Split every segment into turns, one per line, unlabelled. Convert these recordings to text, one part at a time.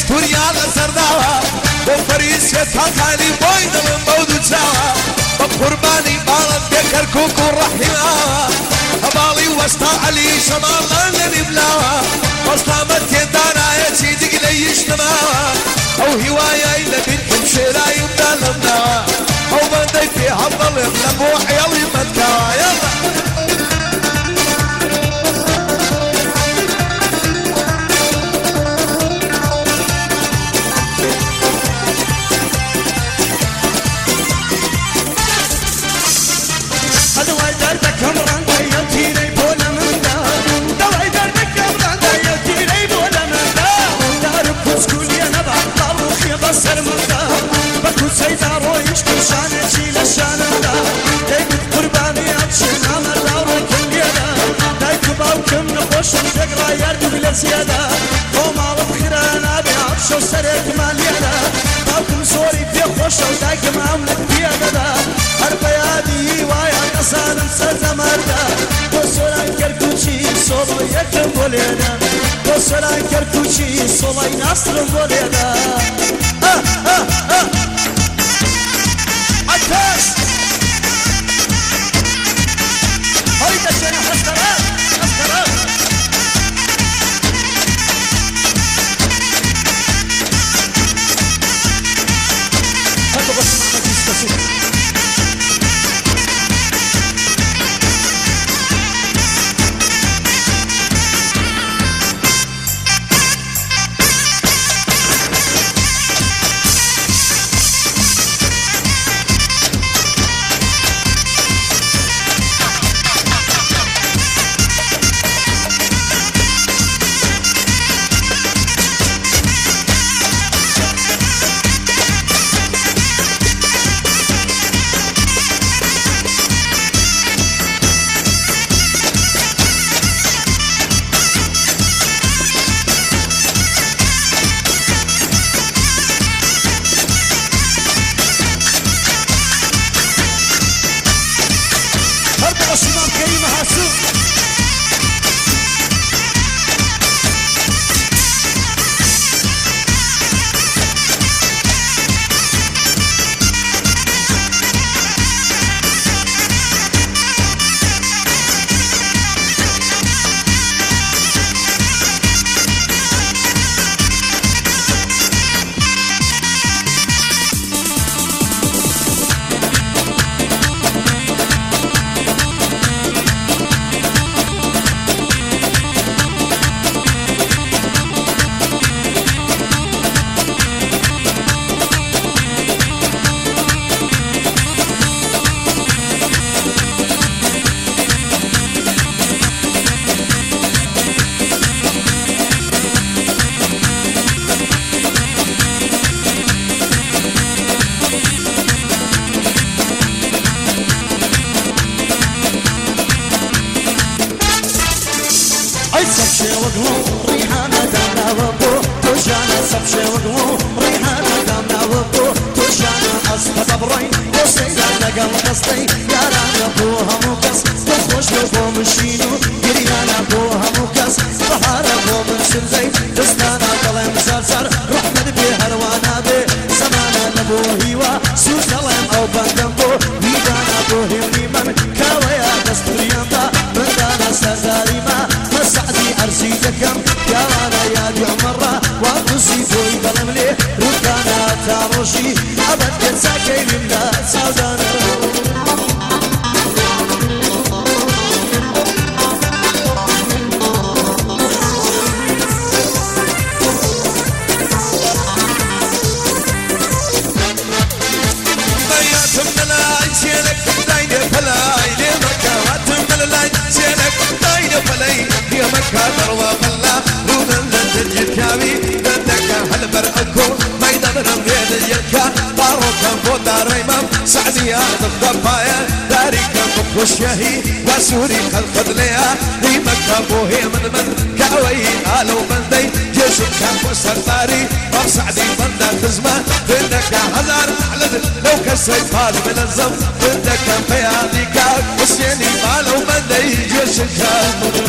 ستوريا لسرداوا بفريس يتحقاني بوين من بودو تساوا بقرباني بالد بكر كوكو رحيما هبالي وسطا علي شمال لني بلاوا وسطا متكندانا يتسيدك ليش نماوا او هوايا إلا بنتم شراي بدالمنا او بندي في هبل لبوح يلي متكاوا يلا
زيادة وما بخير أنا بعطش وسرت مالينا باكم صوري في خوش ودايكم عملك بيادة هربيادي وايا قصان مسرد مردا وسران كركوشي صوبي يكم بولينا وسران كركوشي صوبي نصر بولينا عكاش هيدا شنو حسكرات حسكرات
والشهي وسوري خلق ليا لي مكتبه من كاوي قالوا من دي جيش كان سرداري وسعدي بندا تزمه بدك هزار على لو كسيت هذا من الزم بدك بياضيك وسيني قالوا من دي جيش كان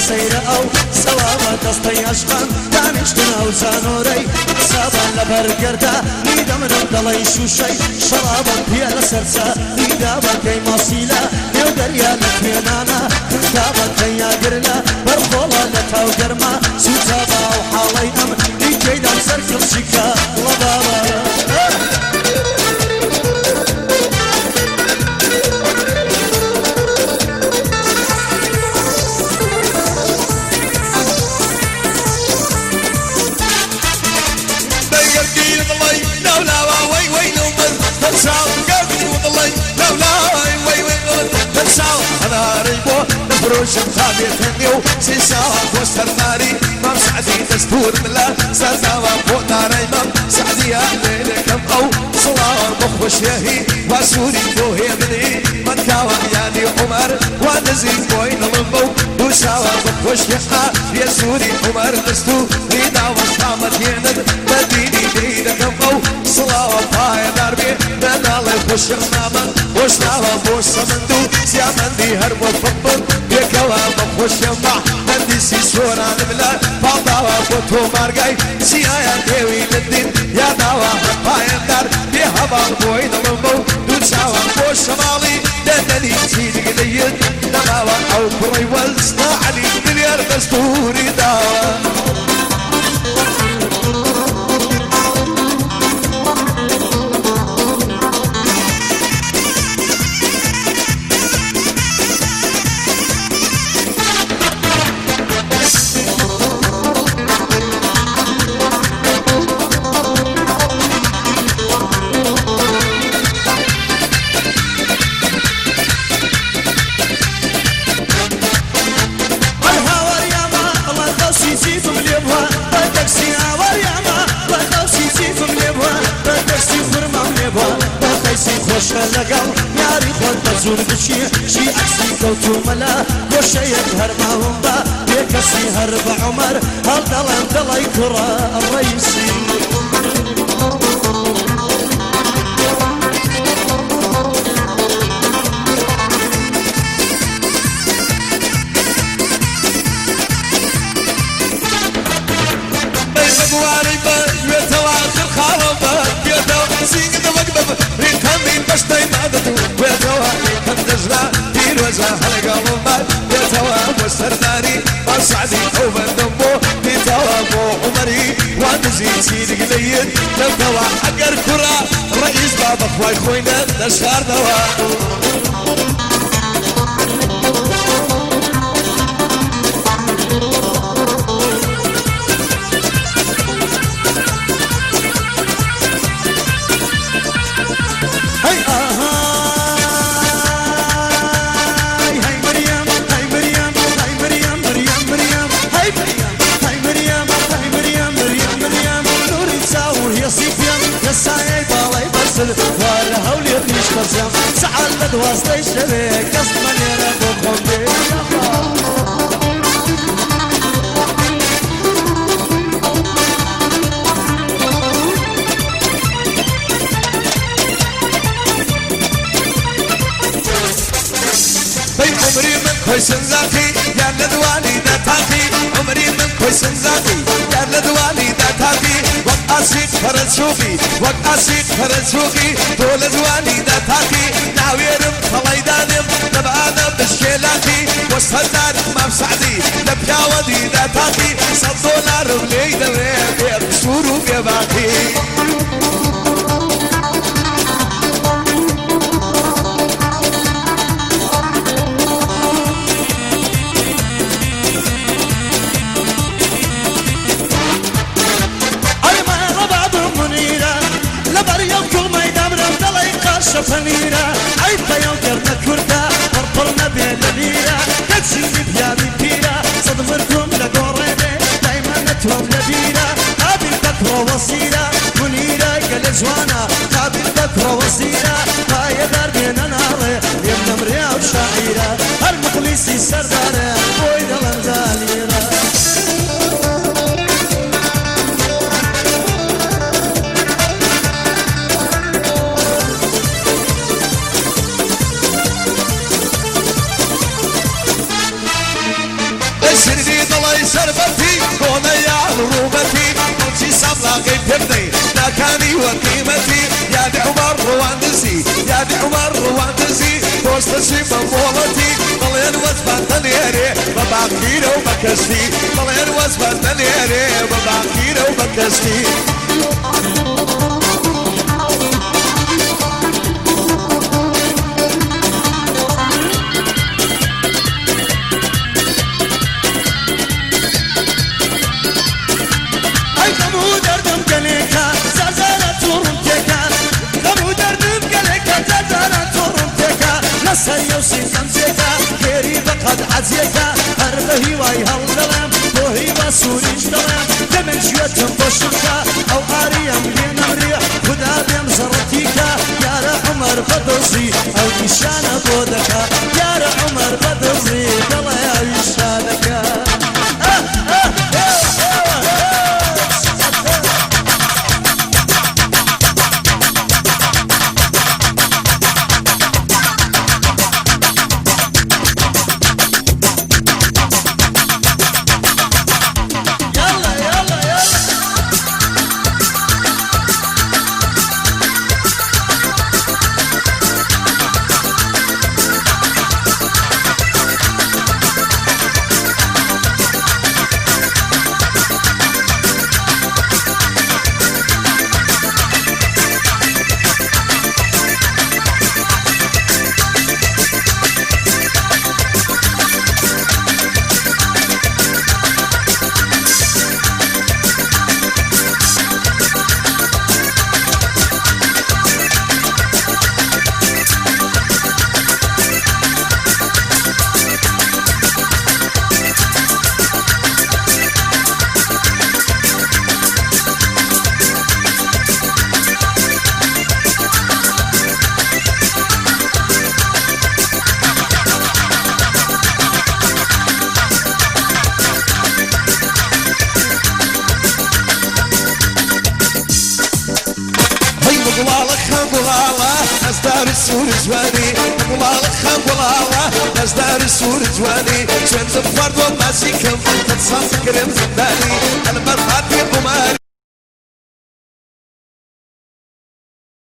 سەیرە ئەو سەوامە دەستەی عەشقان دانیشتن ئەو زانۆرەی سابان لە بەرگەردا میدەمرم دەڵی شوشەی شەرابم پێ لەسەر چاویدا بەکەی ماسیلە نێو دەریا لە کوێنانە تا بەکەی یاگرلە بەرخۆڵە لە تاو گەرما سوچا با و حاڵەی ئەم دیکەیدام سەر کڵچیکە وەباوە
روشن ثابت اليوم سيساوى وسر ناري مام سعدي دستور ملا سرزاوى فوق ناري مام سعدي ليلكم او صلاة مخوش يهي وسوري بوهي مني من كاوى يعني عمر ونزي بوين لمبو دوساوى مخوش يحا يا سوري عمر دستور ليدا وصامت يند مديني ليلكم او صلاة طاي داربي نال خوش نامن وش ناوى بوش مندو سيامندي هرب وفقر بێکەوە بە خۆشیم با هەندیسی سۆران بلا پاڵداوە بۆ تۆ مارگای سیایان دێوی لدین یاداوە هەپایەندار بێ هەباڵ بۆی دڵم بەو دوو چاوان بۆ شەماڵی دەدەنی چیدگلەیت نەماوە ئەو کوڕی وەلستا عەلی دلێر دەستوری داوە خۆشە لەگەڵ یاری خۆت بە زوور بچی شی عەکسی کەوتومەلا گۆشەیەک هەرماوم بە بێکەسی هەر بە عومەر هەڵدەڵێن دڵی کوڕە ڕەیسی بەگواری بە گوێتەوە آخر خاڵە بە گوێتەوە سینگە وەک ریکەندی بەشتەی مادەت و گوێتەوە ریکەند دەژرا پیرۆزە هەلەگەڵم بات گوێتەوە بۆ سەرداری با سعدی ئەو بەندەم بۆ دیتەوە بۆ عومەری وانزی چیدگلەیت لەبەوە ئەگەر کوڕە ڕەئیس با بەخوای خۆی دەشاردەوە
ولا هولي قيش قسم سعال بدواسطي شبيك قسما يا رب وخوتي
بي عمري من كويسن ذاتي يا لدواني داتاتي عمري من كويسن ذاتي يا لدواني داتاتي وقاسيت فرد شوقي وقاسيت فرد شوقي طول دواني داتاتي ناويرم خليدانم نبعانا بشكيلاتي وسهدان ما بسعدي لبيا ودي داتاتي $100 بليدة ويا بسورو بيباكي
فنيرة عيبا يوكرنا كردا فرطرنا بين لبيرة تبشي بيامي بيرة صدمركم لقوريني دايما نتهم لبيرة قابل بكرة وصيرة منيرة قل جوانا قابل بكرة وصيرة هاي دار بين ناري يمنا مريا وشاعيرة المخلصي سردارة ويد الانزاليرة
وستشي بمولتي بلين وزبان دنيري بباقيرة وبكشتي بلين وزبان دنيري بباقيرة وبكشتي
سريو سيزم زيكا كيري بقد عزيكا هربهي واي هالدلم بوهي وسوريج دلم دمن شويتم بوشمكا او قاريم بين امريح خدا بيم زرتيكا يا عمر بدوزي او نشانه بودكا يا عمر بدوزي دلا يا نشانكا
نزدار السور جواني والله خام والله نزدار السور جواني شنت فرد وماسيكم تتصل كريم زبالي